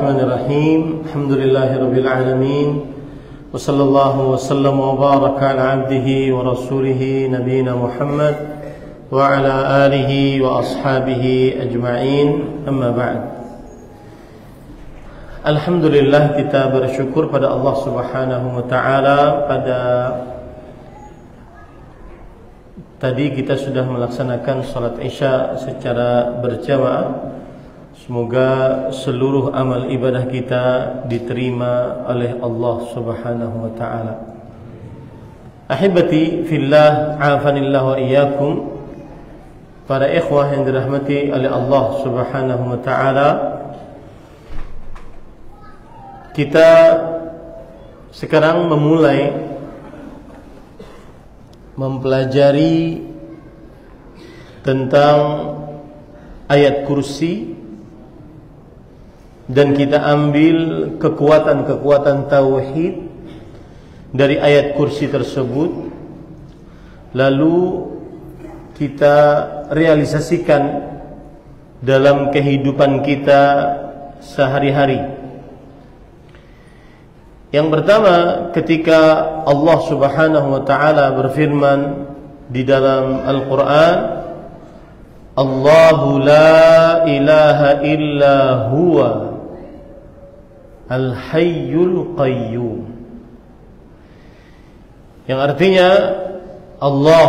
Bismillahirrahmanirrahim. Alhamdulillahirabbil alamin. Wa sallallahu wa sallam wa baraka ala abdihi wa rasulih nabiyina Muhammad wa ala alihi wa ashabihi ajma'in. Amma ba'd. Alhamdulillah, kita bersyukur pada Allah Subhanahu wa taala. Pada tadi kita sudah melaksanakan salat Isya secara berjamaah. Semoga seluruh amal ibadah kita diterima oleh Allah Subhanahu wa taala. Ahibati fillah, afanillah wa iyyakum. Para ikhwah yang dirahmati oleh Allah Subhanahu wa taala, kita sekarang memulai mempelajari tentang ayat kursi, dan kita ambil kekuatan-kekuatan tauhid dari ayat kursi tersebut, lalu kita realisasikan dalam kehidupan kita sehari-hari. Yang pertama, ketika Allah Subhanahu wa taala berfirman di dalam Al-Qur'an, Allahu la ilaha illa huwa Al-Hayyul Qayyum, yang artinya Allah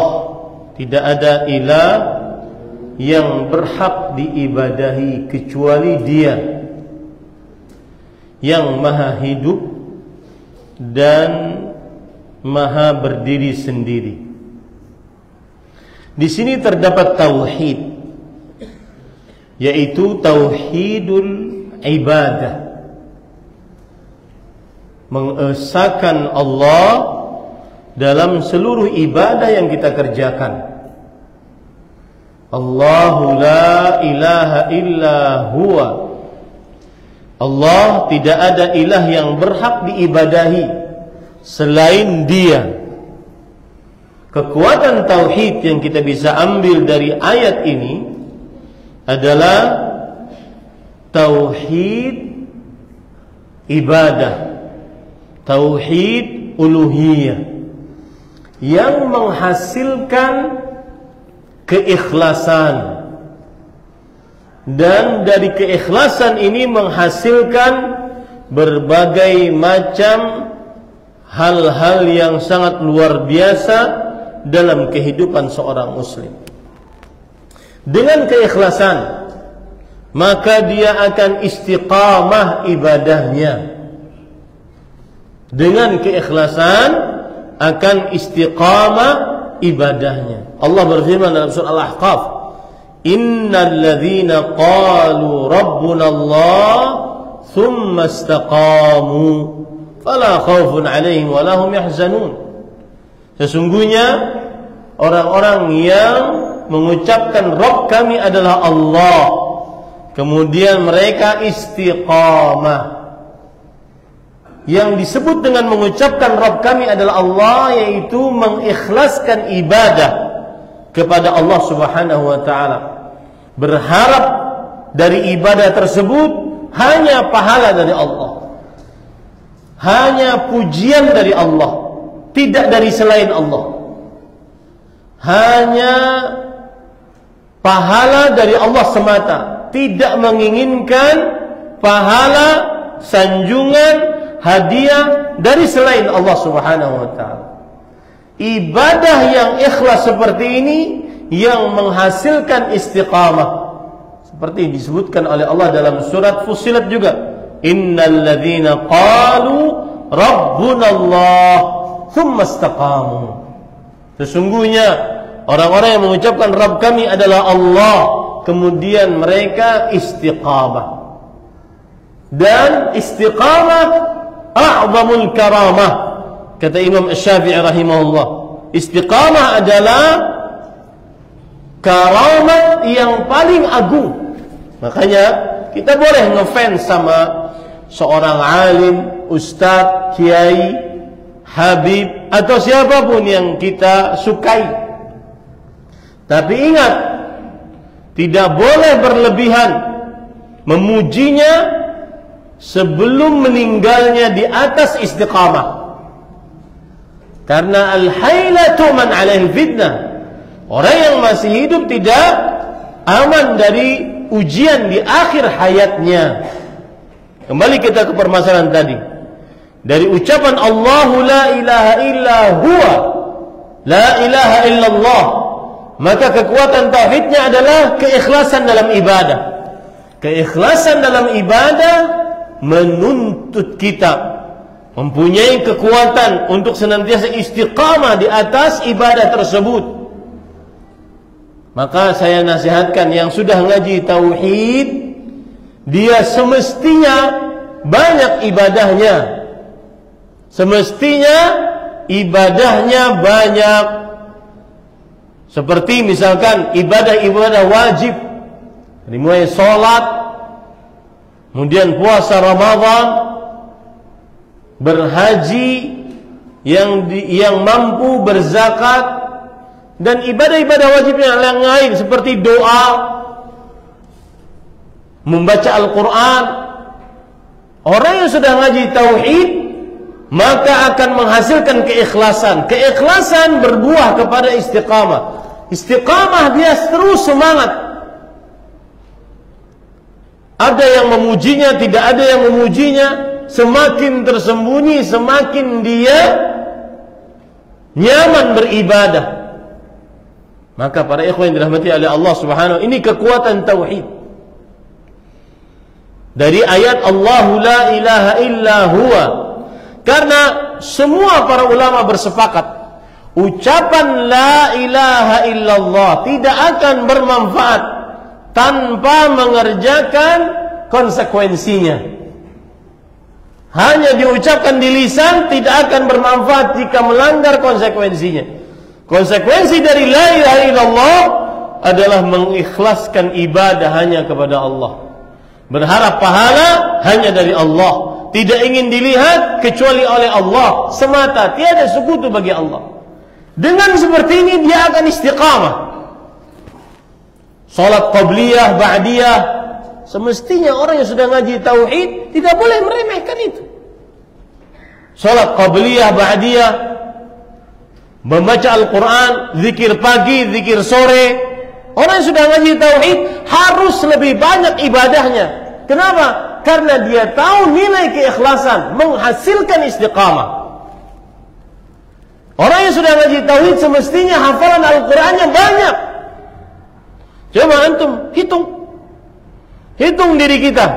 tidak ada ilah yang berhak diibadahi kecuali Dia yang maha hidup dan maha berdiri sendiri. Di sini terdapat tauhid, yaitu tauhidul ibadah, mengesahkan Allah dalam seluruh ibadah yang kita kerjakan. Allahu la ilaha illa huwa, Allah tidak ada ilah yang berhak diibadahi selain Dia. Kekuatan tauhid yang kita bisa ambil dari ayat ini adalah tauhid ibadah, tauhid uluhiyah, yang menghasilkan keikhlasan, dan dari keikhlasan ini menghasilkan berbagai macam hal-hal yang sangat luar biasa dalam kehidupan seorang muslim. Dengan keikhlasan, maka dia akan istiqamah ibadahnya. Dengan keikhlasan akan istiqamah ibadahnya. Allah berfirman dalam surah Al-Ahqaf, Innal ladzina qalu rabbuna Allah thumma istaqamu fala khaufun 'alaihim wa lahum yahzanun. Sesungguhnya orang-orang yang mengucapkan Rabb kami adalah Allah, kemudian mereka istiqamah. Yang disebut dengan mengucapkan Rabb kami adalah Allah, yaitu mengikhlaskan ibadah kepada Allah Subhanahu wa taala, berharap dari ibadah tersebut hanya pahala dari Allah, hanya pujian dari Allah, tidak dari selain Allah, hanya pahala dari Allah semata, tidak menginginkan pahala, sanjungan, hadiah dari selain Allah Subhanahu wa taala. Ibadah yang ikhlas seperti ini yang menghasilkan istiqamah, seperti disebutkan oleh Allah dalam surat Fussilat juga, Innal ladzina qalu rabbuna Allah thumma istaqamu. Sesungguhnya orang-orang yang mengucapkan Rabb kami adalah Allah, kemudian mereka istiqamah. Dan istiqamah a'zamul karamah, kata Imam Asy-Syafi'i rahimahullah. Istiqamah adalah karamat yang paling agung. Makanya kita boleh ngefans sama seorang alim, ustadz, kiai, habib, atau siapapun yang kita sukai. Tapi ingat, tidak boleh berlebihan memujinya sebelum meninggalnya di atas istiqamah. Karena al-hailatu man 'alaihi fitnah. Orang yang masih hidup tidak aman dari ujian di akhir hayatnya. Kembali kita ke permasalahan tadi. Dari ucapan Allahu la ilaha illa huwa, la ilaha illallah, maka kekuatan tauhidnya adalah keikhlasan dalam ibadah. Keikhlasan dalam ibadah menuntut kita mempunyai kekuatan untuk senantiasa istiqamah di atas ibadah tersebut. Maka saya nasihatkan yang sudah ngaji tauhid, dia semestinya banyak ibadahnya. Semestinya ibadahnya banyak. Seperti misalkan ibadah-ibadah wajib, dimulai sholat, kemudian puasa Ramadan, berhaji, yang mampu berzakat, dan ibadah-ibadah wajib yang lain seperti doa, membaca Al-Quran. Orang yang sudah ngaji tauhid maka akan menghasilkan keikhlasan. Keikhlasan berbuah kepada istiqamah. Istiqamah dia terus semangat. Ada yang memujinya, tidak ada yang memujinya. Semakin tersembunyi, semakin dia nyaman beribadah. Maka para ikhwan yang dirahmati oleh Allah Subhanahu, ini kekuatan tauhid. Dari ayat Allahu la ilaha illa huwa. Karena semua para ulama bersepakat, ucapan la ilaha illallah tidak akan bermanfaat tanpa mengerjakan konsekuensinya. Hanya diucapkan di lisan tidak akan bermanfaat jika melanggar konsekuensinya. Konsekuensi dari la ilaha illallah adalah mengikhlaskan ibadah hanya kepada Allah. Berharap pahala hanya dari Allah. Tidak ingin dilihat kecuali oleh Allah semata. Tiada sekutu bagi Allah. Dengan seperti ini dia akan istiqamah. Salat qabliyah, ba'diyah, semestinya orang yang sudah ngaji tauhid tidak boleh meremehkan itu. Salat qabliyah, ba'diyah, membaca Al-Quran, zikir pagi, zikir sore. Orang yang sudah ngaji tauhid harus lebih banyak ibadahnya. Kenapa? Karena dia tahu nilai keikhlasan menghasilkan istiqamah. Orang yang sudah ngaji tauhid semestinya hafalan Al-Qurannya banyak. Coba antum hitung diri kita.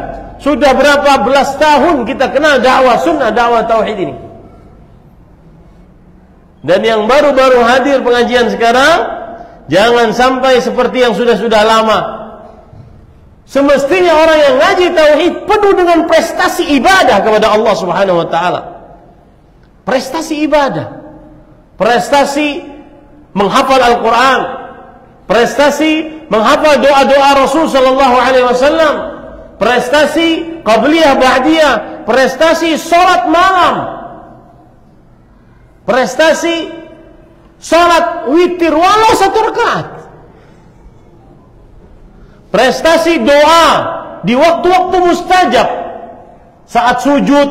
Sudah berapa belas tahun kita kenal dakwah sunnah, dakwah tauhid ini. Dan yang baru-baru hadir pengajian sekarang, jangan sampai seperti yang sudah-sudah lama. Semestinya orang yang ngaji tauhid penuh dengan prestasi ibadah kepada Allah Subhanahu wa taala. Prestasi ibadah. Prestasi menghafal Al-Quran. Prestasi menghafal doa-doa Rasul sallallahu alaihi wasallam. Prestasi qabliyah ba'diyah, prestasi salat malam. Prestasi salat witir walau 1 rakaat. Prestasi doa di waktu-waktu mustajab. Saat sujud,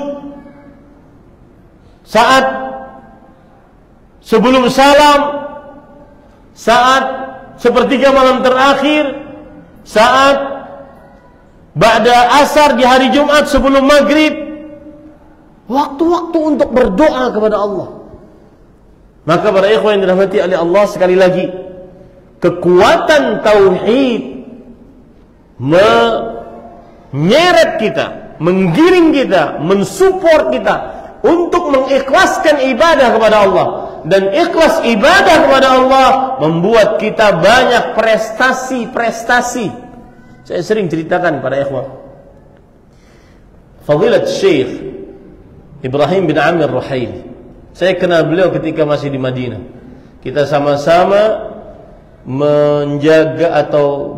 saat sebelum salam, saat sepertiga malam terakhir, saat ba'da asar di hari Jumat sebelum maghrib. Waktu-waktu untuk berdoa kepada Allah. Maka para ikhwan yang dirahmati oleh Allah, sekali lagi, kekuatan tauhid menyeret kita, menggiring kita, mensupport kita untuk mengikhlaskan ibadah kepada Allah. Dan ikhlas ibadah kepada Allah membuat kita banyak prestasi-prestasi. Saya sering ceritakan pada ikhwan, Fadilat Syekh Ibrahim bin Amir Ruhaili, saya kenal beliau ketika masih di Madinah. Kita sama-sama menjaga atau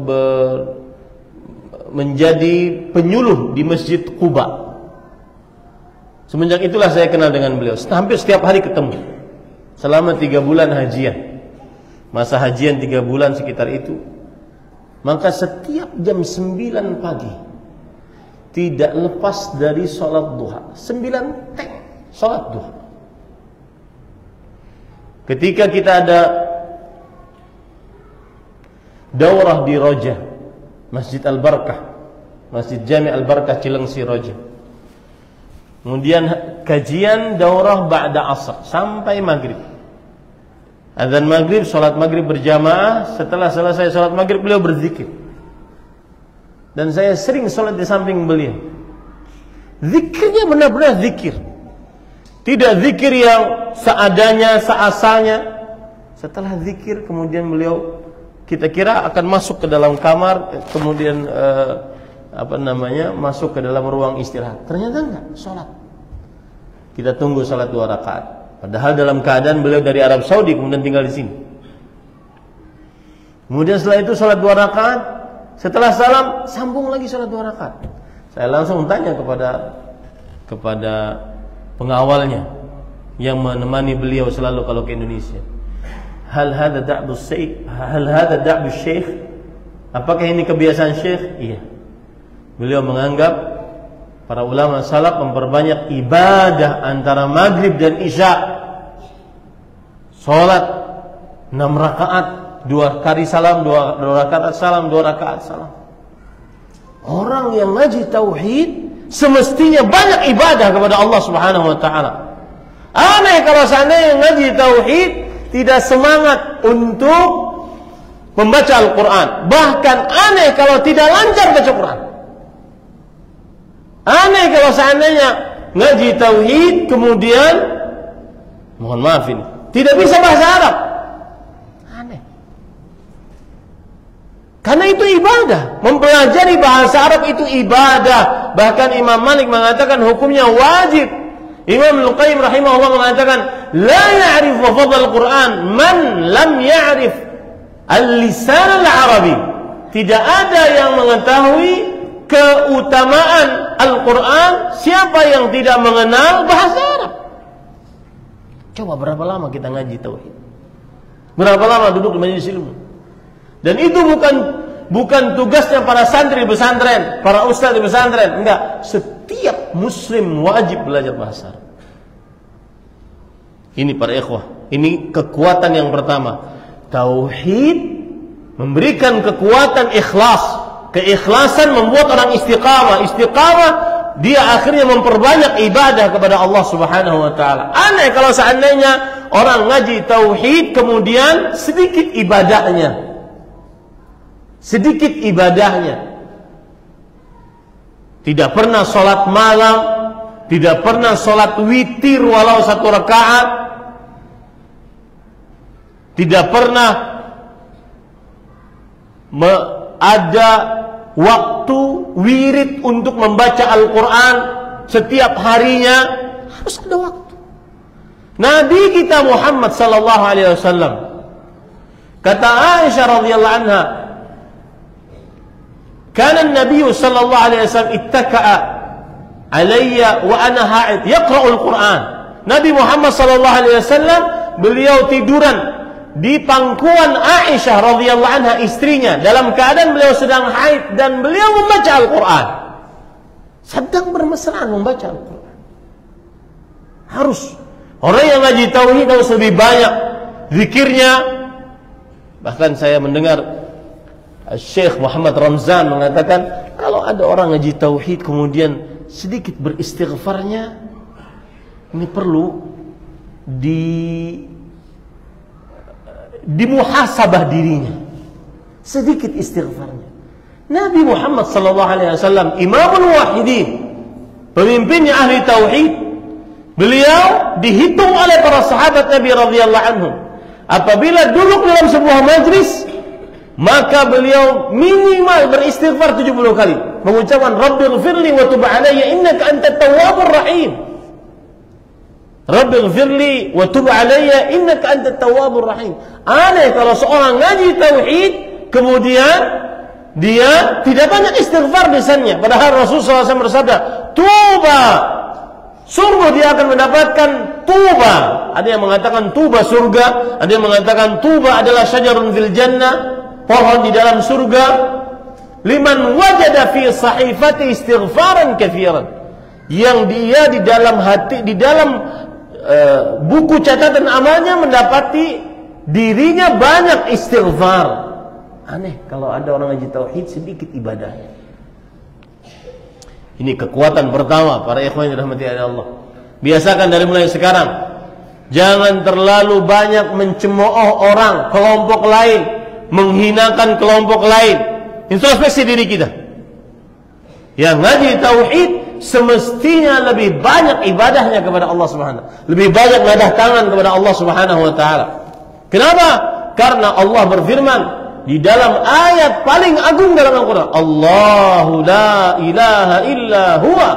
menjadi penyuluh di Masjid Quba. Semenjak itulah saya kenal dengan beliau. Hampir setiap hari ketemu. Selama 3 bulan hajian. Masa hajian 3 bulan sekitar itu. Maka setiap jam 9 pagi tidak lepas dari sholat duha. 9 teng sholat duha. Ketika kita ada daurah di Roja, Masjid Al-Barakah, Masjid Jami' Al-Barakah Cilengsi Roja. Kemudian kajian daurah ba'da asar sampai maghrib. Azan maghrib, sholat maghrib berjamaah. Setelah selesai sholat maghrib, beliau berzikir. Dan saya sering sholat di samping beliau. Zikirnya benar-benar zikir. Tidak zikir yang seadanya, seasalnya. Setelah zikir, kemudian beliau, kita kira akan masuk ke dalam kamar, kemudian masuk ke dalam ruang istirahat. Ternyata enggak, sholat. Kita tunggu sholat 2 rakaat. Padahal dalam keadaan beliau dari Arab Saudi, kemudian tinggal di sini. Kemudian setelah itu sholat 2 rakaat. Setelah salam, sambung lagi sholat 2 rakaat. Saya langsung tanya kepada pengawalnya yang menemani beliau selalu kalau ke Indonesia. Hal hada da'bu syekh? Apakah ini kebiasaan syekh? Iya. Beliau menganggap para ulama salaf memperbanyak ibadah antara maghrib dan isya. Salat 6 rakaat, 2 kali salam, 2 rakaat salam, 2 rakaat salam. Orang yang ngaji tauhid semestinya banyak ibadah kepada Allah Subhanahu wa taala. Aneh kalau seandainya ngaji tauhid tidak semangat untuk membaca Al-Quran. Bahkan aneh kalau tidak lancar baca Quran. Aneh kalau seandainya ngaji tauhid kemudian, mohon maaf ini, tidak bisa bahasa Arab. Aneh. Karena itu ibadah. Mempelajari bahasa Arab itu ibadah. Bahkan Imam Malik mengatakan hukumnya wajib. Imam Al-Qayyim rahimahullah mengatakan, la ya'rif fadl al-Quran man lam ya'rif al-lisan al-Arabi. Tidak ada yang mengetahui keutamaan Al-Quran siapa yang tidak mengenal bahasa Arab. Coba berapa lama kita ngaji tauhid? Berapa lama duduk di majelis ilmu? Dan itu bukan tugasnya para santri di pesantren, para ustaz di pesantren. Enggak, setiap muslim wajib belajar bahasa Arab. Ini para ikhwah, ini kekuatan yang pertama. Tauhid memberikan kekuatan ikhlas. Keikhlasan membuat orang istiqamah. Istiqamah, dia akhirnya memperbanyak ibadah kepada Allah Subhanahu wa taala. Aneh kalau seandainya orang ngaji tauhid kemudian sedikit ibadahnya. Sedikit ibadahnya. Tidak pernah sholat malam, tidak pernah sholat witir walau 1 rakaat, tidak pernah ada waktu wirid untuk membaca Al-Quran setiap harinya. Harus ada waktu. Nabi kita Muhammad sallallahu alaihi wasallam, kata Aisyah radhiyallahu anha, kana an-nabiy sallallahu alaihi wasallam ittaka'a alayya wa ana ha'id yaqra'ul Quran. Nabi Muhammad sallallahu alaihi wasallam beliau tiduran di pangkuan Aisyah radhiyallahu anha istrinya dalam keadaan beliau sedang haid dan beliau membaca Al-Quran. Sedang bermesraan membaca Al-Quran. Harus orang yang ngaji tauhid harus lebih banyak zikirnya. Bahkan saya mendengar Syekh Muhammad Ramzan mengatakan, kalau ada orang ngaji tauhid kemudian sedikit beristighfarnya, ini perlu dimuhasabah dirinya. Sedikit istighfarnya. Nabi Muhammad sallallahu alaihi wasallam imamul wahidin, pemimpinnya ahli tauhid. Beliau dihitung oleh para sahabat Nabi radhiyallahu anhum. Apabila duduk dalam sebuah majlis, maka beliau minimal beristighfar 70 kali, mengucapkan Rabbighfirli wa tub alayya innaka antat tawwabur rahim. Rabbighfirli wa tub alayya innaka antat tawwabur rahim. Aneh kalau seorang ngaji tauhid kemudian dia tidak banyak istighfar lisannya, padahal Rasulullah SAW bersabda, tuba, surga dia akan mendapatkan tuba. Ada yang mengatakan tuba surga, ada yang mengatakan tuba adalah syajarun fil jannah, pohon di dalam surga. liman wajada fi sahifati istighfaran katsiran, yang dia di dalam hati, di dalam buku catatan amalnya mendapati dirinya banyak istighfar. Aneh kalau ada orang ngaji tauhid sedikit ibadahnya. Ini kekuatan pertama para ikhwan yang dirahmati Allah. Biasakan dari mulai sekarang, jangan terlalu banyak mencemooh orang, kelompok lain, menghinakan kelompok lain. Introspeksi diri kita. Yang ngaji tauhid semestinya lebih banyak ibadahnya kepada Allah Subhanahu wa taala, lebih banyak nadah tangan kepada Allah Subhanahu wa taala. Kenapa? Karena Allah berfirman di dalam ayat paling agung dalam Al-Quran, Allahu la ilaha illa huwa.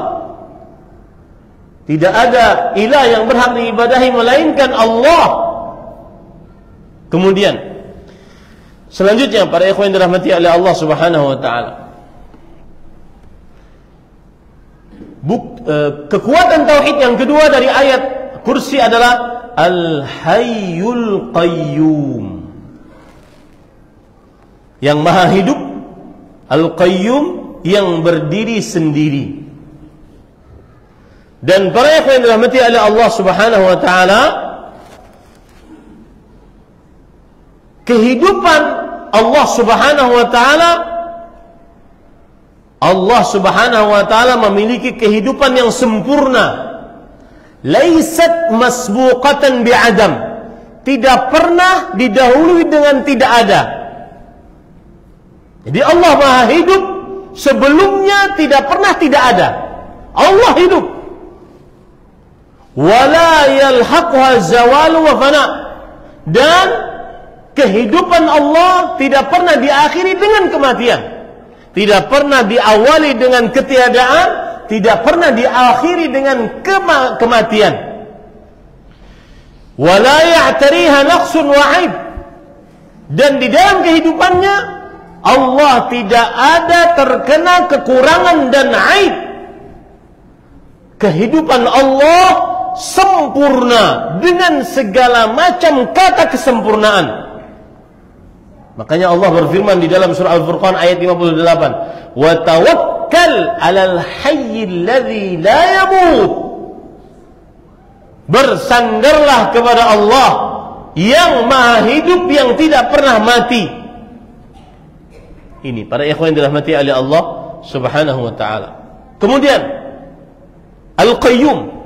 Tidak ada ilah yang berhak diibadahi melainkan Allah. Kemudian selanjutnya para ikhwan yang dirahmati oleh Allah Subhanahu wa taala, kekuatan tauhid yang kedua dari ayat kursi adalah Al-Hayyul Qayyum, yang maha hidup, Al-Qayyum, yang berdiri sendiri. Dan para ikhwan yang dirahmati oleh Allah Subhanahu wa taala, kehidupan Allah Subhanahu wa taala, Allah Subhanahu wa taala memiliki kehidupan yang sempurna. Laisat masbuqatan bi'adam. Tidak pernah didahului dengan tidak ada. Jadi Allah Maha hidup, sebelumnya tidak pernah tidak ada. Allah hidup. Wala yalhaquha zawalu wa fana. Dan kehidupan Allah tidak pernah diakhiri dengan kematian. Tidak pernah diawali dengan ketiadaan, tidak pernah diakhiri dengan kematian. Wala ya'tariha naqsun wa 'aib. Dan di dalam kehidupannya Allah tidak ada terkena kekurangan dan aib. Kehidupan Allah sempurna dengan segala macam kata kesempurnaan. Makanya Allah berfirman di dalam surah Al-Furqan ayat 58, "Wa tawakkal 'alal hayyil ladzi la yamut." Bersandarlah kepada Allah yang maha hidup, yang tidak pernah mati. Ini para ikhwan yang dirahmati oleh Allah Subhanahu wa taala. Kemudian Al-Qayyum.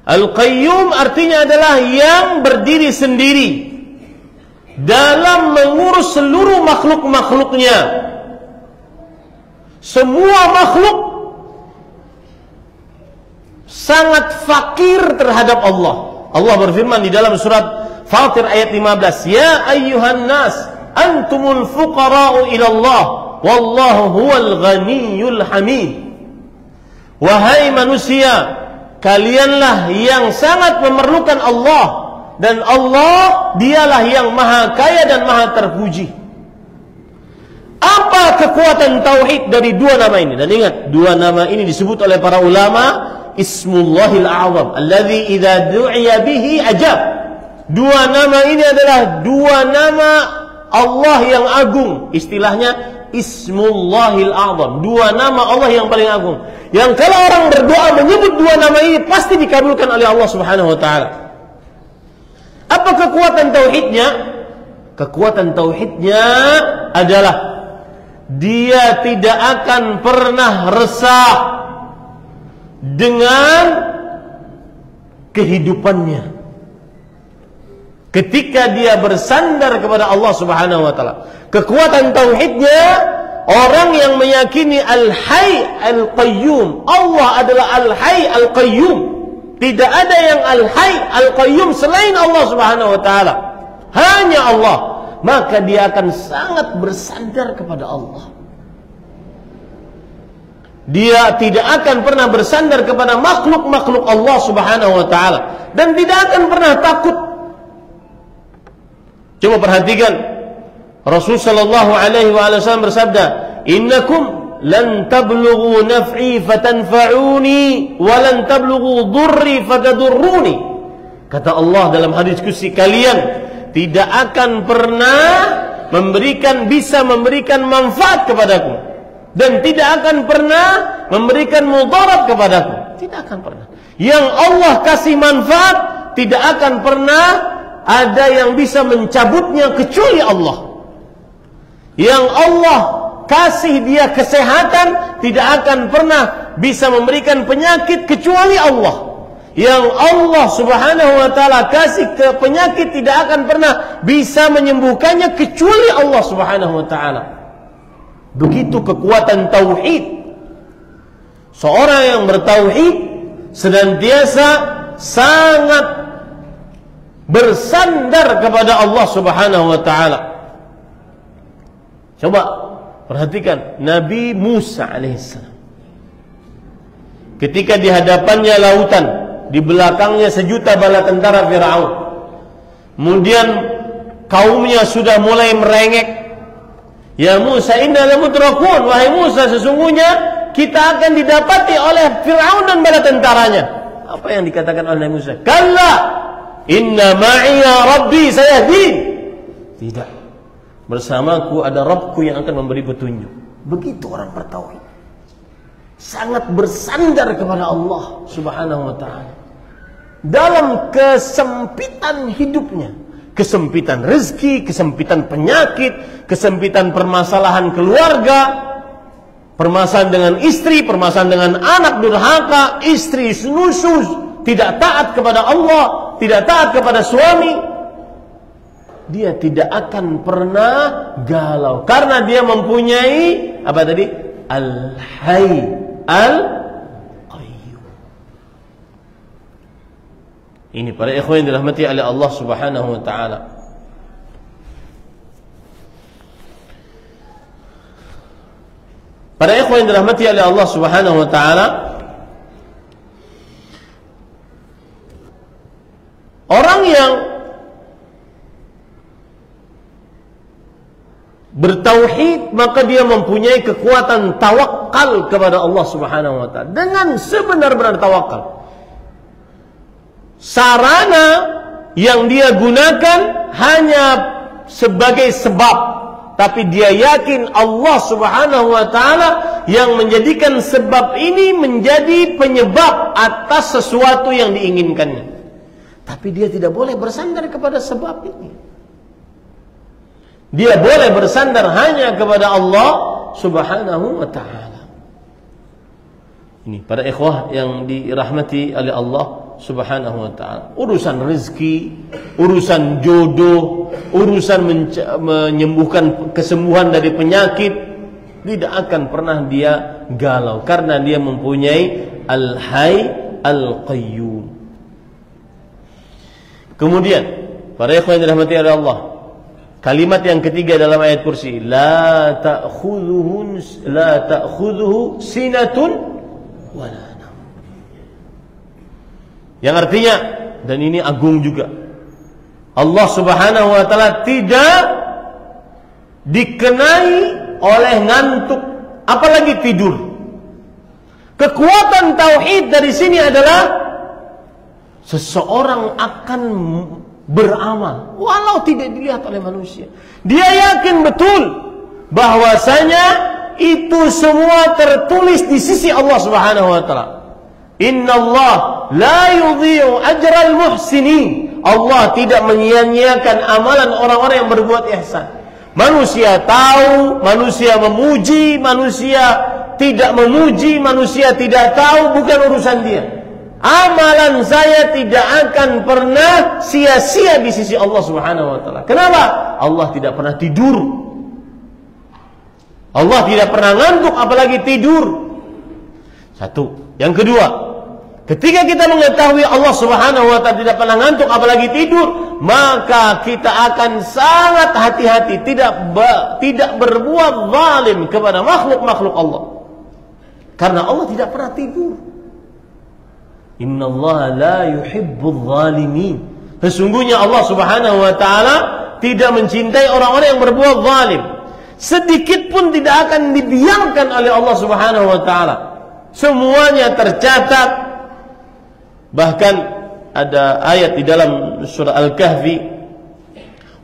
Al-Qayyum artinya adalah yang berdiri sendiri dalam mengurus seluruh makhluk-makhluknya. Semua makhluk sangat fakir terhadap Allah. Allah berfirman di dalam surat Fatir ayat 15, "Ya ayyuhan nas, antumul fuqara'u ila Allah, wallahu huwal ghaniyyul hamid." Wahai manusia, kalianlah yang sangat memerlukan Allah, dan Allah dialah yang maha kaya dan maha terpuji. Apa kekuatan tauhid dari dua nama ini? Dan ingat, dua nama ini disebut oleh para ulama Ismullahil A'zam, alladzi idza du'iya bihi ajab. Dua nama ini adalah dua nama Allah yang agung. Istilahnya Ismullahil A'zam, dua nama Allah yang paling agung, yang kalau orang berdoa menyebut dua nama ini pasti dikabulkan oleh Allah Subhanahu wa taala. Apa kekuatan tauhidnya? Kekuatan tauhidnya adalah dia tidak akan pernah resah dengan kehidupannya ketika dia bersandar kepada Allah Subhanahu wa taala. Kekuatan tauhidnya, orang yang meyakini Al-Hayy Al-Qayyum. Allah adalah Al-Hayy Al-Qayyum. Tidak ada yang Al-Hayy Al-Qayyum selain Allah Subhanahu wa taala. Hanya Allah. Maka dia akan sangat bersandar kepada Allah. Dia tidak akan pernah bersandar kepada makhluk-makhluk Allah Subhanahu wa taala, dan tidak akan pernah takut. Coba perhatikan, Rasul sallallahu alaihi wasallam bersabda, "Innakum lan tablughu naf'i fatanfa'uni wa lan tablughu dhurri fatadurruni." Kata Allah dalam hadis qudsi, kalian tidak akan pernah bisa memberikan manfaat kepadaku dan tidak akan pernah memberikan mudarat kepadaku. Tidak akan pernah. Yang Allah kasih manfaat tidak akan pernah ada yang bisa mencabutnya kecuali Allah. Yang Allah kasih dia kesehatan tidak akan pernah bisa memberikan penyakit kecuali Allah. Yang Allah subhanahu wa ta'ala kasih ke penyakit tidak akan pernah bisa menyembuhkannya kecuali Allah subhanahu wa ta'ala. Begitu kekuatan tauhid. Seorang yang bertauhid senantiasa sangat bersandar kepada Allah subhanahu wa ta'ala. Coba perhatikan Nabi Musa alaihissalam. Ketika di hadapannya lautan, di belakangnya sejuta bala tentara Firaun. Kemudian kaumnya sudah mulai merengek. Ya Musa, inna lamudrakun. Wahai Musa, sesungguhnya kita akan didapati oleh Firaun dan bala tentaranya. Apa yang dikatakan oleh Nabi Musa? Kalla, inna ma'iya rabbi sayahdin. Tidak. Bersamaku ada Rabbku yang akan memberi petunjuk. Begitu orang bertauhid. Sangat bersandar kepada Allah subhanahu wa ta'ala. Dalam kesempitan hidupnya, kesempitan rezeki, kesempitan penyakit, kesempitan permasalahan keluarga, permasalahan dengan istri, permasalahan dengan anak durhaka, istri nusus, tidak taat kepada Allah, tidak taat kepada suami, dia tidak akan pernah galau karena dia mempunyai apa tadi? Al-Hayy, Al-Qayyum. Ini para ikhwan yang dirahmati oleh Allah Subhanahu wa taala. Para ikhwan yang dirahmati oleh Allah Subhanahu wa taala, orang yang bertauhid maka dia mempunyai kekuatan tawakal kepada Allah Subhanahu wa taala dengan sebenar-benar tawakal. Sarana yang dia gunakan hanya sebagai sebab, tapi dia yakin Allah Subhanahu wa taala yang menjadikan sebab ini menjadi penyebab atas sesuatu yang diinginkannya. Tapi dia tidak boleh bersandar kepada sebab ini. Dia boleh bersandar hanya kepada Allah Subhanahu wa ta'ala. Ini para ikhwah yang dirahmati oleh Allah Subhanahu wa ta'ala. Urusan rezeki, urusan jodoh, urusan menyembuhkan kesembuhan dari penyakit, tidak akan pernah dia galau karena dia mempunyai Al-Hayy Al-Qayyum. Kemudian para ikhwah yang dirahmati oleh Allah, kalimat yang ketiga dalam ayat kursi, la ta'khudhuhu sinatun wala naum. Yang artinya, dan ini agung juga, Allah Subhanahu wa taala tidak dikenai oleh ngantuk, apalagi tidur. Kekuatan tauhid dari sini adalah seseorang akan beramal walau tidak dilihat oleh manusia. Dia yakin betul bahwasanya itu semua tertulis di sisi Allah Subhanahu wa taala. Innallaha la yudhi'u ajral muhsinin. Allah tidak menyia-nyiakan amalan orang-orang yang berbuat ihsan. Manusia tahu, manusia memuji, manusia tidak memuji, manusia tidak tahu, bukan urusan dia. Amalan saya tidak akan pernah sia-sia di sisi Allah Subhanahu wa taala. Kenapa? Allah tidak pernah tidur. Allah tidak pernah ngantuk apalagi tidur. Satu. Yang kedua, ketika kita mengetahui Allah Subhanahu wa taala tidak pernah ngantuk apalagi tidur, maka kita akan sangat hati-hati tidak berbuat zalim kepada makhluk-makhluk Allah. Karena Allah tidak pernah tidur. Innallaha la yuhibbul zalimin. Sesungguhnya Allah Subhanahu wa taala tidak mencintai orang-orang yang berbuat zalim. Sedikit pun tidak akan dibiarkan oleh Allah Subhanahu wa taala. Semuanya tercatat. Bahkan ada ayat di dalam surah Al-Kahfi,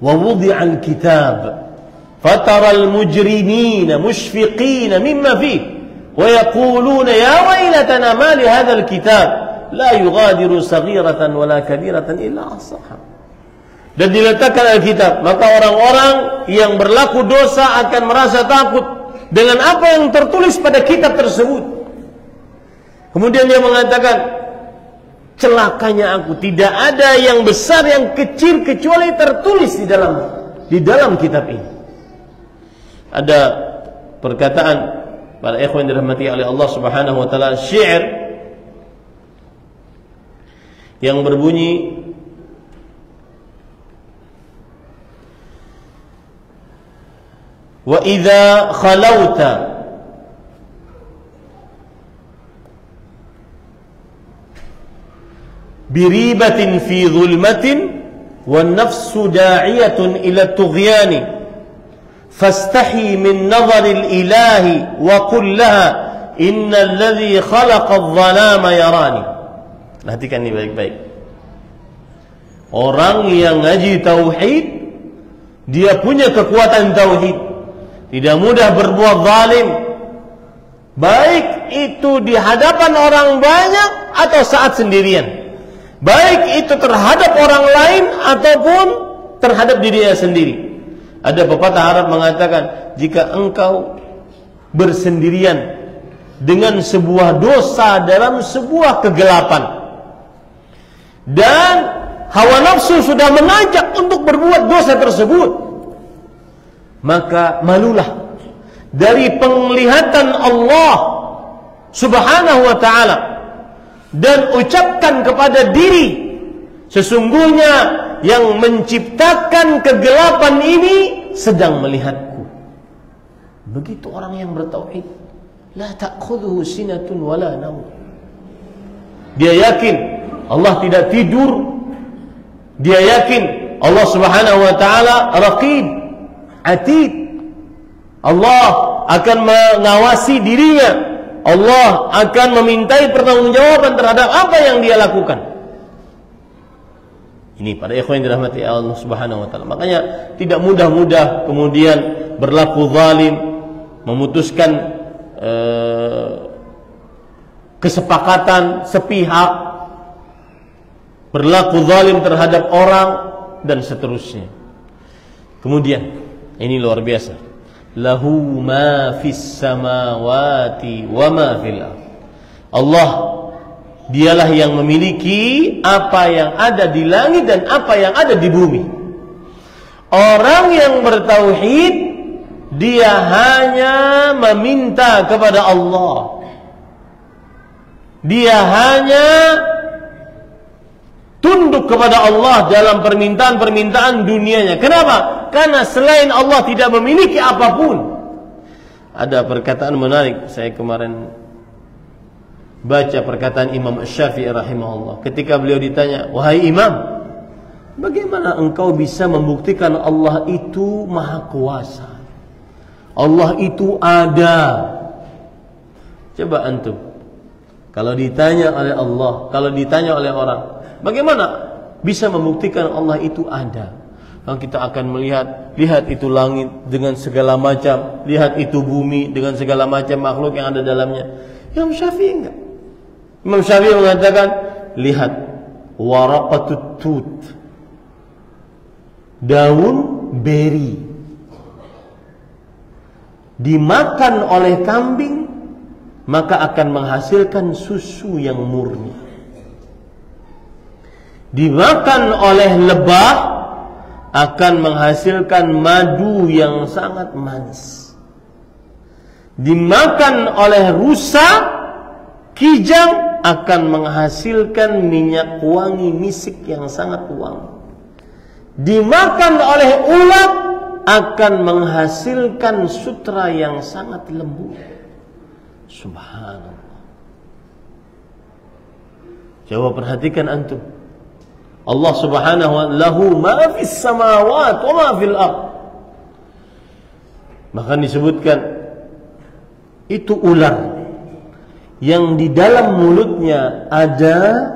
wa wudi'al kitab fataral mujrimina mushfiqina mimma fihi wa yaquluna ya wailatana ma li hadzal kitab la yughadiru saghiratan wala kabiratan illa ahsaha. Dan diletakkan Alkitab, maka orang-orang yang berlaku dosa akan merasa takut dengan apa yang tertulis pada kitab tersebut. Kemudian dia mengatakan, celakanya aku, tidak ada yang besar yang kecil kecuali tertulis di dalam kitab ini. Ada perkataan para ikhwan yang dirahmati oleh Allah Subhanahu wa taala, syair yang berbunyi, wa idza khalauta biribatin fi dhulmatin wan nafsu da'iyatun ila tughyani fastahi min nadharil ilahi wa qul laha innal ladzi khalaqa adh-dhalama yarani. Perhatikan ini baik-baik. Orang yang ngaji tauhid, dia punya kekuatan tauhid, tidak mudah berbuat zalim, baik itu di hadapan orang banyak atau saat sendirian, baik itu terhadap orang lain ataupun terhadap dirinya sendiri. Ada pepatah Arab mengatakan, jika engkau bersendirian dengan sebuah dosa dalam sebuah kegelapan dan hawa nafsu sudah mengajak untuk berbuat dosa tersebut, maka malulah dari penglihatan Allah Subhanahu wa ta'ala dan ucapkan kepada diri, sesungguhnya yang menciptakan kegelapan ini sedang melihatku. Begitu orang yang bertauhid, la ta'khudhuhu sinatun wala naum. Dia yakin Allah tidak tidur, dia yakin Allah Subhanahu wa ta'ala raqib atid, Allah akan mengawasi dirinya, Allah akan memintai pertanggungjawaban terhadap apa yang dia lakukan. Ini pada ikhwan yang dirahmati Allah Subhanahu wa ta'ala. Makanya tidak mudah-mudah kemudian berlaku zalim, memutuskan kesepakatan sepihak, berlaku zalim terhadap orang dan seterusnya. Kemudian ini luar biasa, lahu ma fis samawati wa ma fil ardh. Allah dialah yang memiliki apa yang ada di langit dan apa yang ada di bumi. Orang yang bertauhid, dia hanya meminta kepada Allah, dia hanya tunduk kepada Allah dalam permintaan-permintaan dunianya. Kenapa? Karena selain Allah tidak memiliki apapun. Ada perkataan menarik, saya kemarin baca perkataan Imam Syafi'i rahimahullah. Ketika beliau ditanya, wahai Imam, bagaimana engkau bisa membuktikan Allah itu maha kuasa, Allah itu ada? Coba antum, kalau ditanya oleh Allah, kalau ditanya oleh orang, bagaimana bisa membuktikan Allah itu ada? Kalau kita akan melihat, lihat itu langit dengan segala macam, lihat itu bumi dengan segala macam makhluk yang ada dalamnya. Imam Syafi'i enggak. Imam Syafi'i mengatakan, lihat waraqatut tut, daun beri, dimakan oleh kambing maka akan menghasilkan susu yang murni. Dimakan oleh lebah akan menghasilkan madu yang sangat manis. Dimakan oleh rusa, kijang, akan menghasilkan minyak wangi misik yang sangat wangi. Dimakan oleh ulat akan menghasilkan sutra yang sangat lembut. Subhanallah. Coba perhatikan antum. Allah Subhanahu wa ta'ala lahu ma fis samawati wa ma fil ardh. Maka disebutkan itu ular yang di dalam mulutnya ada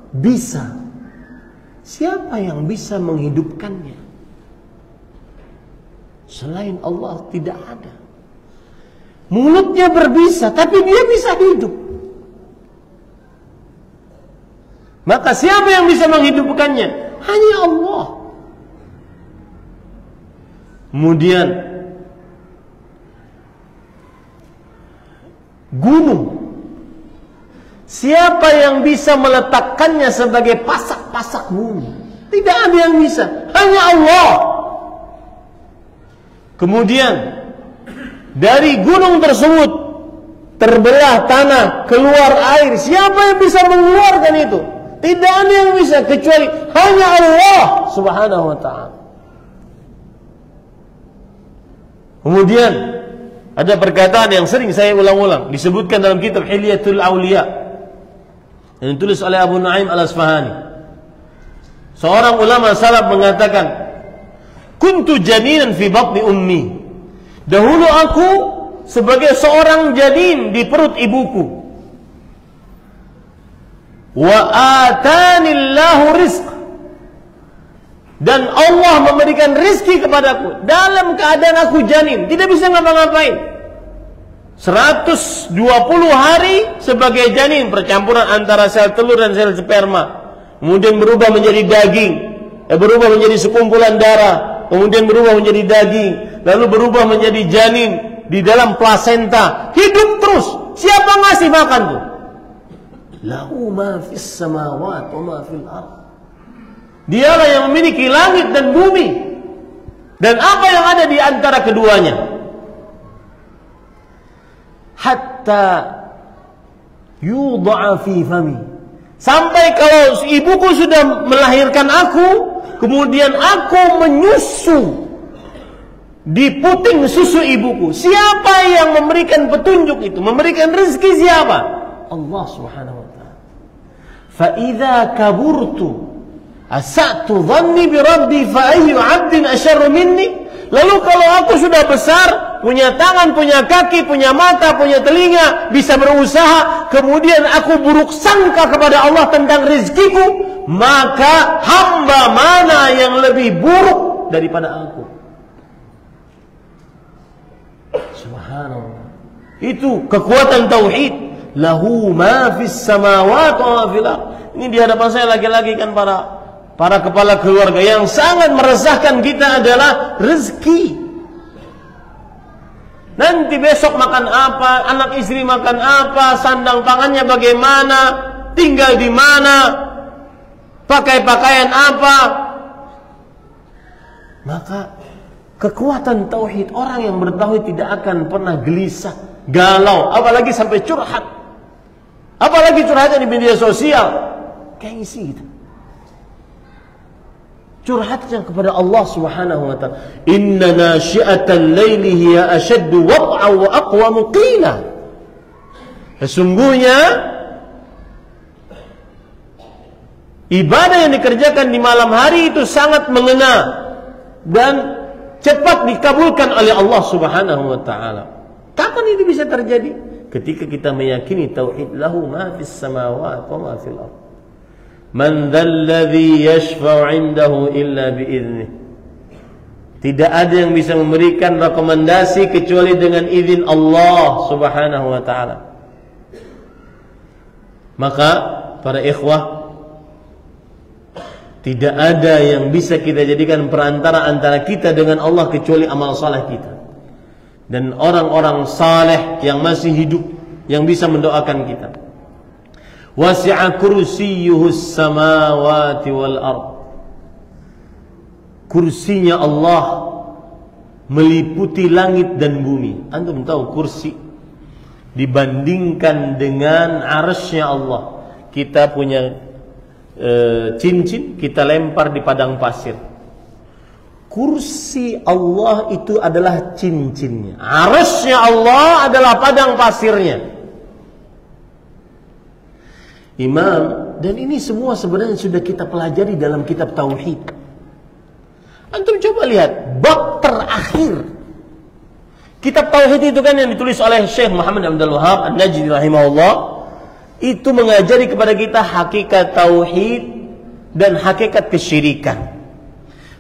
bisa. Siapa yang bisa menghidupkannya? Selain Allah tidak ada. Mulutnya berbisa, tapi dia bisa hidup. Maka siapa yang bisa menghidupkannya? Hanya Allah. Kemudian gunung, siapa yang bisa meletakkannya sebagai pasak-pasak bumi? Tidak ada yang bisa, hanya Allah. Kemudian dari gunung tersebut terbelah tanah, keluar air. Siapa yang bisa mengeluarkan itu? Tidak ada yang bisa kecuali hanya Allah Subhanahu wa ta'ala. Kemudian ada perkataan yang sering saya ulang-ulang, disebutkan dalam kitab Hilyatul Awliya yang ditulis oleh Abu Nu'aim Al-Asfahani. Seorang ulama salaf mengatakan, kuntu janinan fi batni ummi. Dahulu aku sebagai seorang janin di perut ibuku. Wa atanillahu rizq. Dan Allah memberikan rizki kepadaku dalam keadaan aku janin, tidak bisa ngapa-ngapain. 120 hari sebagai janin, percampuran antara sel telur dan sel sperma. Kemudian berubah menjadi daging, berubah menjadi sekumpulan darah, kemudian berubah menjadi daging, lalu berubah menjadi janin di dalam plasenta, hidup terus. Siapa ngasih makan tuh? Lahu ma fis samawati wa ma fil ardh. Dialah yang memiliki langit dan bumi dan apa yang ada di antara keduanya. Hatta yudha'a fi fami. Sampai kalau ibuku sudah melahirkan aku, kemudian aku menyusu di puting susu ibuku. Siapa yang memberikan petunjuk itu? Memberikan rezeki siapa? Allah Subhanahu wa ta'ala. Fa idza kaburtu asa'tu dhanni bi rabbi fa ayyu 'abdin asyarru minni. Lalu kalau aku sudah besar, punya tangan, punya kaki, punya mata, punya telinga, bisa berusaha, kemudian aku buruk sangka kepada Allah tentang rezekiku, maka hamba mana yang lebih buruk daripada aku? Subhanallah. Itu kekuatan tauhid. Lahu ma fis samawati wa ma fil ardh. Ini di hadapan saya lagi-lagi kan para kepala keluarga yang sangat meresahkan kita adalah rezeki. Nanti besok makan apa, anak istri makan apa, sandang pangannya bagaimana, tinggal di mana, pakai pakaian apa. Maka kekuatan tauhid, orang yang bertauhid tidak akan pernah gelisah, galau, apalagi sampai curhat. Apalagi curhatnya di media sosial. Gengsi gitu. Curhatnya kepada Allah Subhanahu wa ta'ala. Inna nasyi'atal laili hiya ashaddu waq'a wa aqwamu qila. Sesungguhnya ibadah yang dikerjakan di malam hari itu sangat mengena dan cepat dikabulkan oleh Allah Subhanahu wa ta'ala. Kapan ini bisa terjadi? Ketika kita meyakini tauhid, lahu ma fis samawati wa ma fil ardh. Man dzalladzi yashfa'u 'indahu illa bi'idznih. Tidak ada yang bisa memberikan rekomendasi kecuali dengan izin Allah Subhanahu wa ta'ala. Maka para ikhwah, tidak ada yang bisa kita jadikan perantara antara kita dengan Allah kecuali amal saleh kita. Dan orang-orang saleh yang masih hidup yang bisa mendoakan kita. Wasi'a kursiyyuhus samawati wal ard. Kursinya Allah meliputi langit dan bumi. Antum tahu kursi dibandingkan dengan arsy-Nya Allah. Kita punya cincin, kita lempar di padang pasir. Kursi Allah itu adalah cincinnya. Arsy-Nya Allah adalah padang pasirnya. Imam, dan ini semua sebenarnya sudah kita pelajari dalam kitab Tauhid. Antum coba lihat bab terakhir kitab Tauhid itu kan yang ditulis oleh Syekh Muhammad Abdul Wahab An-Najdi rahimahullah. Itu mengajari kepada kita hakikat Tauhid dan hakikat kesyirikan.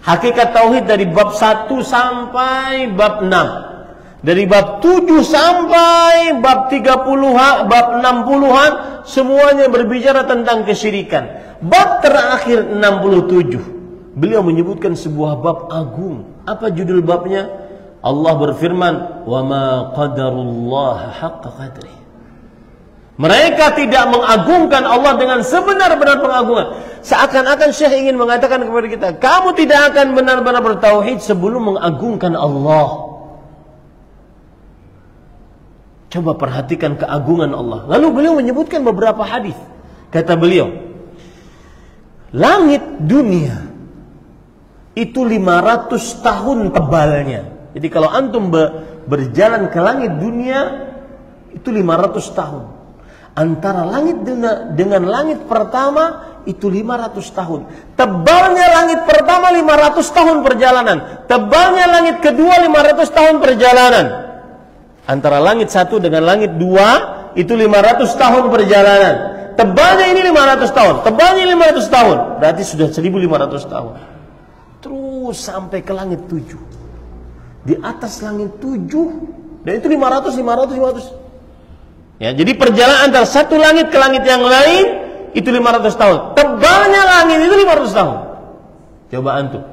Hakikat tauhid dari bab 1 sampai bab 6. Dari bab 7 sampai bab 30-an, bab 60-an, semuanya berbicara tentang kesyirikan. Bab terakhir 67, beliau menyebutkan sebuah bab agung. Apa judul babnya? Allah berfirman, "Wa ma qadarullah haqqa qadri." Mereka tidak mengagungkan Allah dengan sebenar-benar pengagungan. Seakan-akan Syekh ingin mengatakan kepada kita, kamu tidak akan benar-benar bertauhid sebelum mengagungkan Allah. Coba perhatikan keagungan Allah. Lalu beliau menyebutkan beberapa hadis. Kata beliau, langit dunia itu 500 tahun tebalnya. Jadi kalau antum berjalan ke langit dunia itu 500 tahun. Antara langit dengan langit pertama itu 500 tahun. Tebalnya langit pertama 500 tahun perjalanan. Tebalnya langit kedua 500 tahun perjalanan. Antara langit 1 dengan langit 2 itu 500 tahun perjalanan. Tebalnya ini 500 tahun. Tebalnya 500 tahun. Berarti sudah 1500 tahun. Terus sampai ke langit 7. Di atas langit 7. Dan itu 500. Ya, jadi perjalanan antara satu langit ke langit yang lain itu 500 tahun. Tebalnya langit itu 500 tahun. Coba antum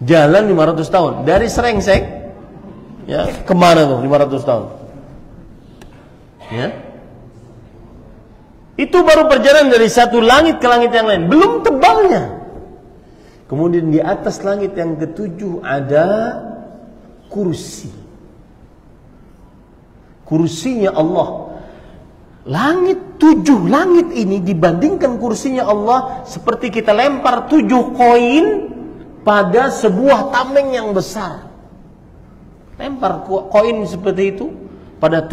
jalan 500 tahun dari Serengsek, ya, kemana tuh 500 tahun? Ya, itu baru perjalanan dari satu langit ke langit yang lain, belum tebalnya. Kemudian di atas langit yang ketujuh ada kursi. Kursinya Allah. Langit 7 langit ini dibandingkan kursinya Allah seperti kita lempar 7 koin pada sebuah tameng yang besar. Lempar koin seperti itu pada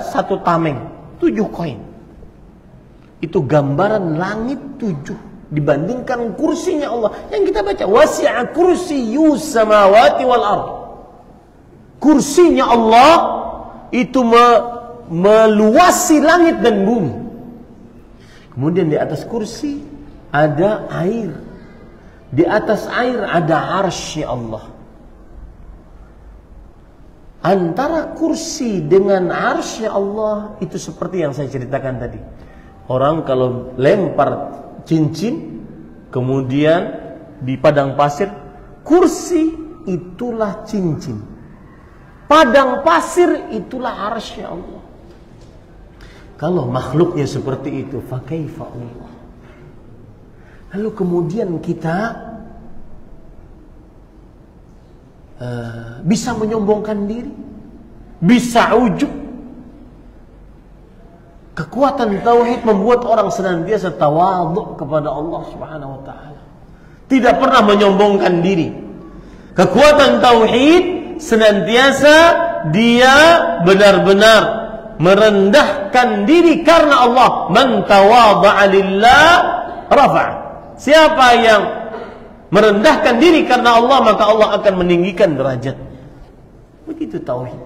satu tameng, 7 koin. Itu gambaran langit 7 dibandingkan kursinya Allah yang kita baca, wasi'a kursiyyus samawati wal ard. Kursinya Allah itu meluasi langit dan bumi. Kemudian di atas kursi ada air. Di atas air ada arsy Allah. Antara kursi dengan arsy Allah itu seperti yang saya ceritakan tadi. Orang kalau lempar cincin kemudian di padang pasir, kursi itulah cincin, padang pasir itulah arsy Allah. Kalau makhluknya seperti itu, fa kaifa Allah. Lalu kemudian kita bisa menyombongkan diri, bisa ujub. Kekuatan tauhid membuat orang senantiasa tawadhu kepada Allah Subhanahu wa taala. Tidak pernah menyombongkan diri. Kekuatan tauhid senantiasa dia benar-benar merendahkan diri karena Allah. Man tawadha'a lillah rafa'a. Siapa yang merendahkan diri karena Allah, maka Allah akan meninggikan derajat. Begitu tauhid.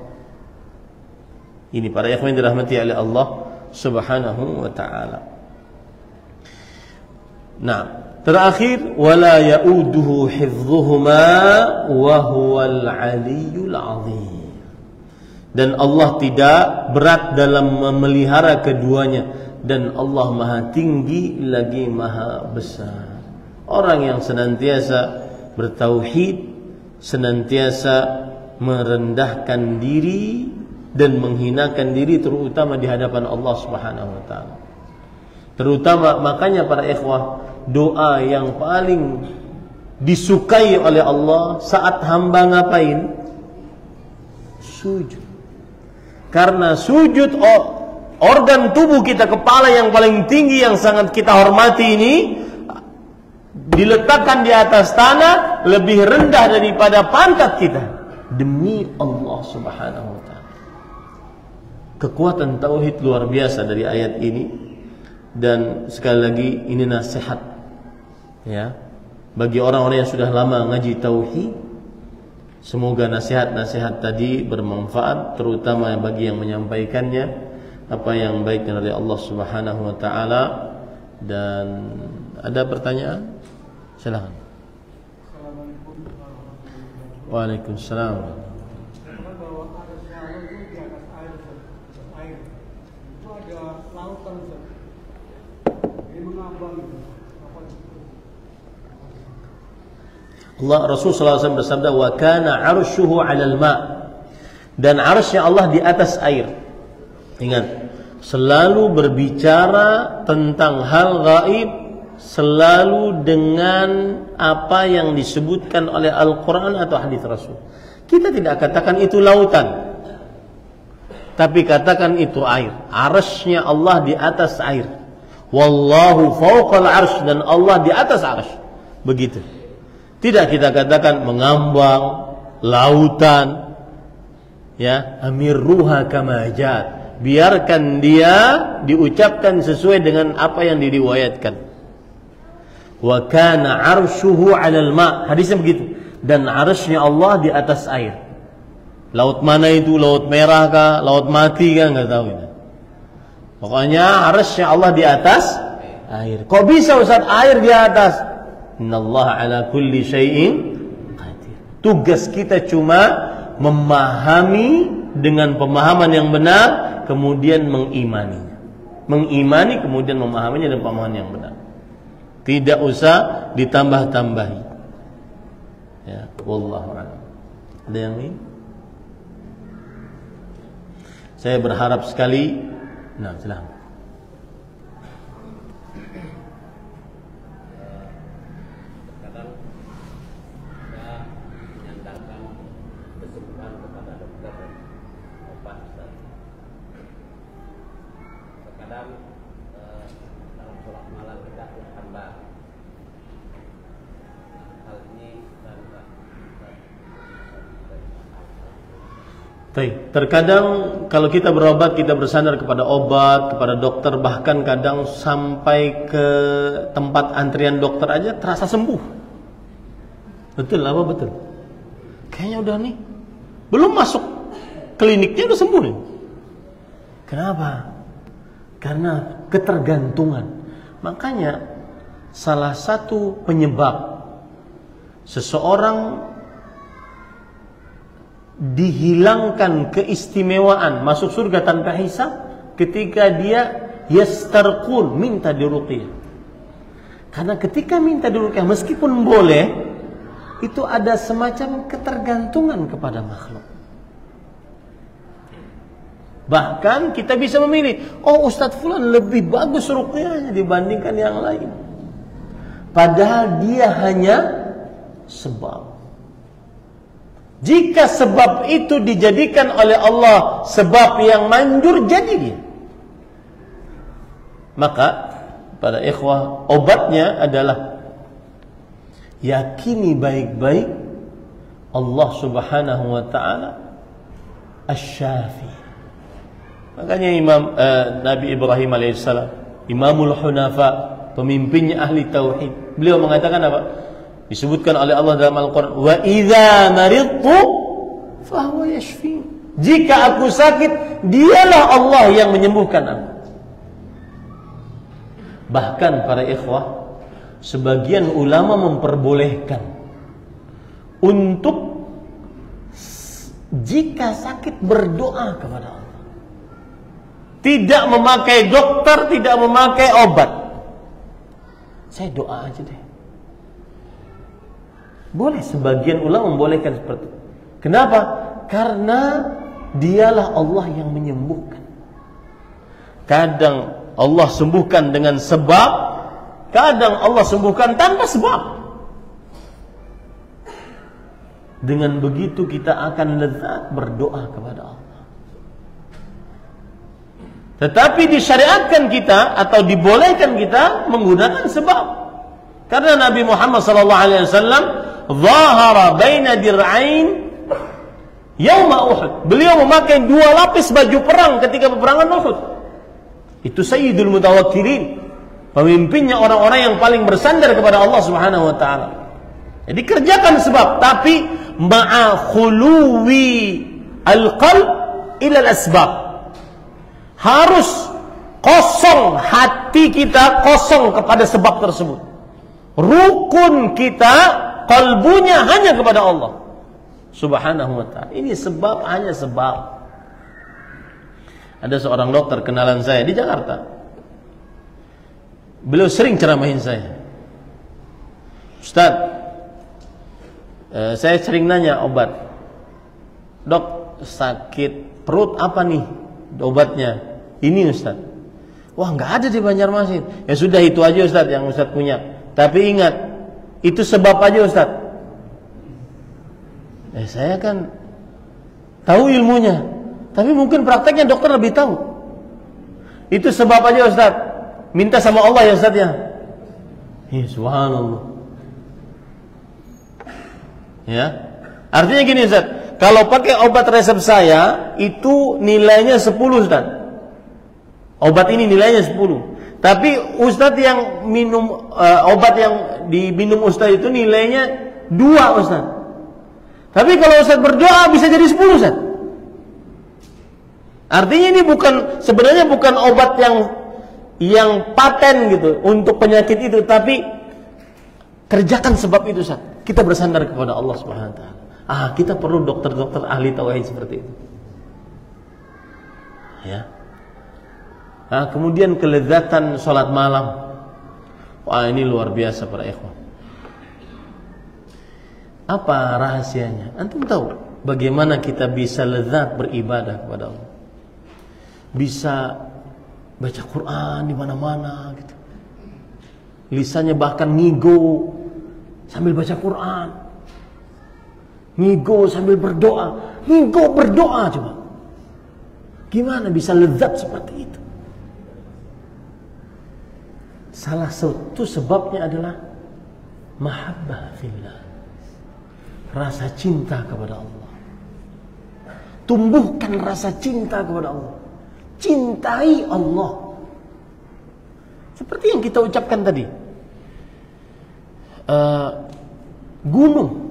Ini para ikhwan dirahmati oleh Allah Subhanahu wa taala. Nah, terakhir, wala ya'uduhu hifdhuhuma wa huwal 'aliyyul 'azim. Dan Allah tidak berat dalam memelihara keduanya, dan Allah Maha tinggi lagi Maha besar. Orang yang senantiasa bertauhid, senantiasa merendahkan diri dan menghinakan diri, terutama di hadapan Allah Subhanahu wa taala. Terutama makanya para ikhwah, doa yang paling disukai oleh Allah saat hamba ngapain? Sujud. Karena sujud, organ tubuh kita, kepala yang paling tinggi yang sangat kita hormati ini, diletakkan di atas tanah lebih rendah daripada pantat kita, demi Allah Subhanahu wa taala. Kekuatan tauhid luar biasa dari ayat ini. Dan sekali lagi ini nasihat, ya, bagi orang-orang yang sudah lama ngaji tauhid. Semoga nasihat-nasihat tadi bermanfaat, terutama bagi yang menyampaikannya, apa yang baik dari Allah Subhanahu wa taala. Dan ada pertanyaan? Silakan. Waalaikumsalam. Bahwa ada selalu itu di atas air. Itu ada lautan. Ini mengambang itu. Rasul sallallahu alaihi wasallam bersabda, wa kana 'arshuhu 'alal ma'. Dan 'arsy Allah di atas air. Ingat, selalu berbicara tentang hal gaib selalu dengan apa yang disebutkan oleh Al-Quran atau hadis Rasul. Kita tidak katakan itu lautan, tapi katakan itu air. Arsy-nya Allah di atas air. Wallahu fawqal arsy, dan Allah di atas arsy. Begitu. Tidak kita katakan mengambang, lautan, ya, amirruha kama ja'at. Biarkan dia diucapkan sesuai dengan apa yang diriwayatkan. Wa kana 'arshuhu 'alal ma'. Hadisnya begitu. Dan 'arsy-nya Allah di atas air. Laut mana itu? Laut merah kah? Laut mati kah? Enggak tahu ini. Pokoknya 'arsy-nya Allah di atas air. Kok bisa Ustaz air di atas? Innallaha 'ala kulli syai'in qadir. Tugas kita cuma memahami dengan pemahaman yang benar, kemudian mengimaninya. Mengimani kemudian memahaminya dan pemahaman yang benar. Tidak usah ditambah-tambahi. Ya, wallahu a'lam. Ada yang lain? Saya berharap sekali. Nah, silakan. Terkadang kalau kita berobat, kita bersandar kepada obat, kepada dokter, bahkan kadang sampai ke tempat antrian dokter aja terasa sembuh. Betul apa betul? Kayaknya udah nih, belum masuk kliniknya udah sembuh nih. Kenapa? Karena ketergantungan. Makanya salah satu penyebab seseorang dihilangkan keistimewaan masuk surga tanpa hisab ketika dia yastarqun, minta diruqyah. Karena ketika minta diruqyah meskipun boleh, itu ada semacam ketergantungan kepada makhluk. Bahkan kita bisa memilih, oh Ustadz Fulan lebih bagus ruqyahnya dibandingkan yang lain, padahal dia hanya sebab. Jika sebab itu dijadikan oleh Allah sebab yang manjur, jadi dia. Maka para ikhwah, obatnya adalah yakini baik-baik Allah Subhanahu wa taala Asy-Syafi. Makanya Nabi Ibrahim alaihissalam, Imamul Hunafa, pemimpinnya ahli tauhid, beliau mengatakan apa? Disebutkan oleh Allah dalam Al-Quran, wa idza maridtu fahuwa yashfi. Jika aku sakit, dialah Allah yang menyembuhkan aku. Bahkan para ikhwah, sebagian ulama memperbolehkan untuk jika sakit berdoa kepada Allah, tidak memakai dokter, tidak memakai obat. Saya doa aja deh. Boleh, sebagian ulama membolehkan seperti itu. Kenapa? Karena dialah Allah yang menyembuhkan. Kadang Allah sembuhkan dengan sebab, kadang Allah sembuhkan tanpa sebab. Dengan begitu kita akan lezat berdoa kepada Allah. Tetapi disyariatkan kita atau dibolehkan kita menggunakan sebab. Karena Nabi Muhammad SAW zahara baina dir'ain yauma Uhud. Beliau memakai 2 lapis baju perang ketika peperangan Uhud. Itu Sayyidul Mutawakkilin, pemimpinnya orang-orang yang paling bersandar kepada Allah Subhanahu wa taala. Jadi kerjakan sebab, tapi ma'a khuluwi al-qalb ila al-asbab. Harus kosong hati kita, kosong kepada sebab tersebut. Rukun kita, kalbunya hanya kepada Allah. Subhanahu wa ta'ala. Ini sebab, hanya sebab. Ada seorang dokter kenalan saya di Jakarta. Beliau sering ceramahin saya. Ustaz, saya sering nanya obat. Dok, sakit perut apa nih obatnya? Ini Ustaz. Wah, nggak ada di Banjarmasin. Ya sudah, itu aja Ustaz yang Ustaz punya. Tapi ingat, itu sebab aja Ustaz. Saya kan tahu ilmunya, tapi mungkin prakteknya dokter lebih tahu. Itu sebab aja Ustaz. Minta sama Allah ya Ustaz ya. Subhanallah. Ya. Artinya gini Ustaz, kalau pakai obat resep saya itu nilainya 10 Ustaz. Obat ini nilainya 10. Tapi Ustaz yang minum obat yang diminum Ustaz itu nilainya 2 Ustaz. Tapi kalau Ustaz berdoa bisa jadi 10 Ustaz. Artinya ini sebenarnya bukan obat yang paten gitu untuk penyakit itu, tapi kerjakan sebab itu Ustaz. Kita bersandar kepada Allah Subhanahu wa taala. Kita perlu dokter-dokter ahli tauhid seperti itu. Ya. Kemudian kelezatan salat malam. Wah, ini luar biasa para ikhwan. Apa rahasianya? Antum tahu bagaimana kita bisa lezat beribadah kepada Allah? Bisa baca Quran di mana-mana gitu. Lisannya bahkan ngigo sambil baca Quran. Ngigo sambil berdoa. Ngigo berdoa coba. Gimana bisa lezat seperti itu? Salah satu sebabnya adalah mahabbah fillah. Rasa cinta kepada Allah. Tumbuhkan rasa cinta kepada Allah. Cintai Allah. Seperti yang kita ucapkan tadi. Gunung.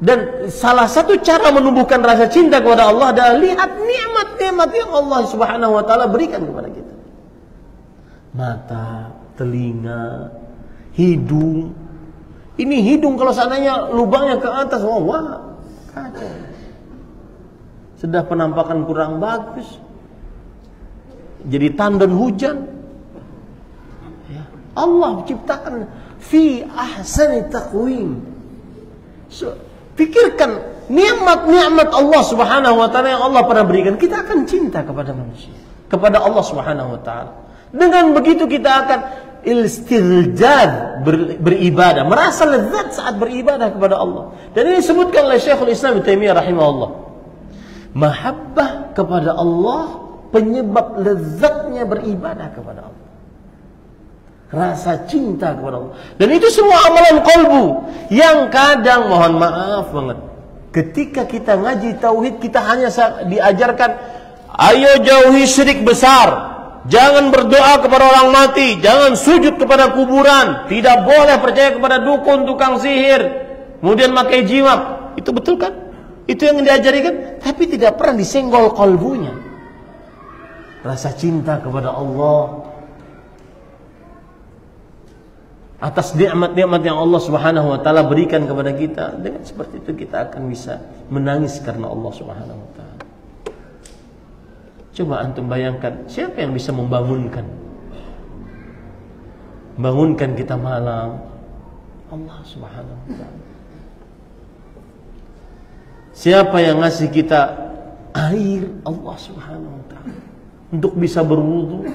Dan salah satu cara menumbuhkan rasa cinta kepada Allah adalah lihat nikmat-nikmat yang Allah Subhanahu wa taala berikan kepada kita. Mata, telinga, hidung. Ini hidung kalau seandainya lubangnya ke atas, wah, kacau. Sudah penampakan kurang bagus. Jadi tandon hujan. Ya. Allah ciptakan fi ahsani taqwim. Pikirkan nikmat-nikmat Allah Subhanahu wa taala yang Allah pernah berikan, kita akan cinta kepada manusia, kepada Allah Subhanahu wa taala. Dengan begitu kita akan istiljad beribadah, merasa lezat saat beribadah kepada Allah. Dan ini disebutkan oleh Syekhul Islam Ibnu Taimiyah rahimahullah. Mahabbah kepada Allah penyebab lezatnya beribadah kepada Allah. Rasa cinta kepada Allah. Dan itu semua amalan qalbu yang kadang mohon maaf banget, ketika kita ngaji tauhid kita hanya diajarkan ayo jauhi syirik besar. Jangan berdoa kepada orang mati, jangan sujud kepada kuburan, tidak boleh percaya kepada dukun, tukang sihir, kemudian pakai jimat. Itu betul kan? Itu yang diajarikan, tapi tidak pernah disenggol kalbunya. Rasa cinta kepada Allah atas nikmat-nikmat yang Allah Subhanahu wa taala berikan kepada kita. Dengan seperti itu kita akan bisa menangis karena Allah Subhanahu wa taala. Coba antum bayangkan, siapa yang bisa membangunkan kita malam? Allah Subhanahu wa taala. Siapa yang ngasih kita air? Allah Subhanahu wa taala. Untuk bisa berwudu.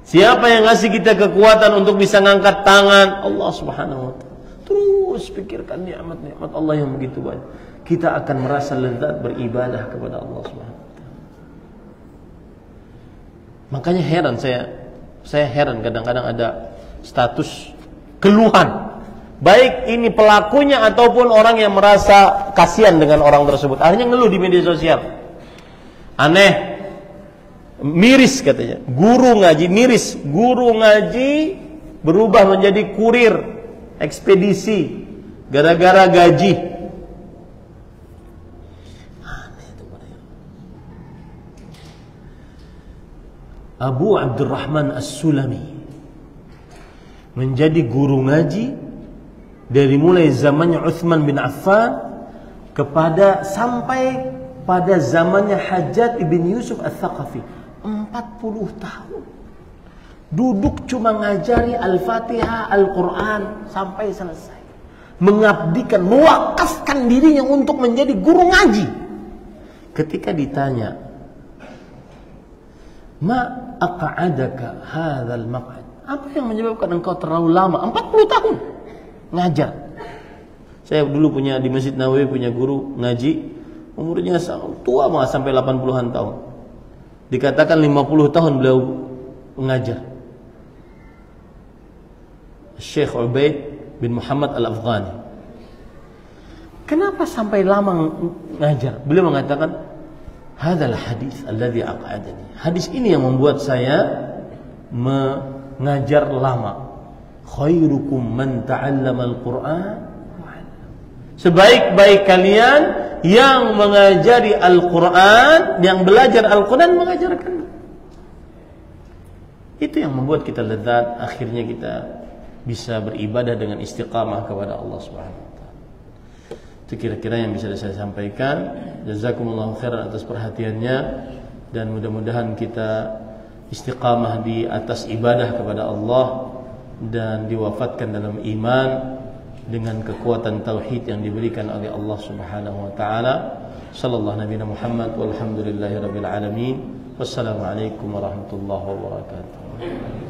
Siapa yang ngasih kita kekuatan untuk bisa ngangkat tangan? Allah Subhanahu wa taala. Terus pikirkan nikmat-nikmat Allah yang begitu banyak. Kita akan merasa lezat beribadah kepada Allah Subhanahu wa taala. Makanya heran saya heran kadang-kadang ada status keluhan, baik ini pelakunya ataupun orang yang merasa kasihan dengan orang tersebut, akhirnya ngeluh di media sosial. Aneh, miris katanya, guru ngaji miris, guru ngaji berubah menjadi kurir ekspedisi gara-gara gaji. Abu Abdurrahman As-Sulami menjadi guru ngaji dari mulai zamannya Utsman bin Affan kepada sampai pada zamannya Hajjaj ibn Yusuf Al-Thaqafi 40 tahun duduk cuma ngajari Al-Fatihah, Al-Quran sampai selesai, mengabdikan, mewakafkan dirinya untuk menjadi guru ngaji. Ketika ditanya, ma aq'adaka hadzal maq'ad, apa yang menyebabkan engkau terlalu lama 40 tahun ngajar? Saya dulu punya di Masjid Nawawi punya guru ngaji, umurnya tua banget sampai 80-an tahun. Dikatakan 50 tahun beliau mengajar. Syekh Ubaid bin Muhammad Al-Afghani. Kenapa sampai lama ngajar? Beliau mengatakan, hadzal hadis alladzi aq'adani. Hadis ini yang membuat saya mengajar lama. Khairukum man ta'allama al-Qur'an. Sebaik-baik kalian yang mengajari Al-Quran, yang belajar Al-Quran, mengajarkan. Itu yang membuat kita lezat, akhirnya kita bisa beribadah dengan istiqamah kepada Allah Subhanahu wa taala. Itu kira-kira yang bisa saya sampaikan. Jazakumullahu khairan atas perhatiannya, dan mudah-mudahan kita istiqamah di atas ibadah kepada Allah dan diwafatkan dalam iman dengan kekuatan tauhid yang diberikan oleh Allah Subhanahu wa taala. Sallallahu Nabi Muhammad walhamdulillahirabbil alamin. Wassalamualaikum warahmatullahi wabarakatuh.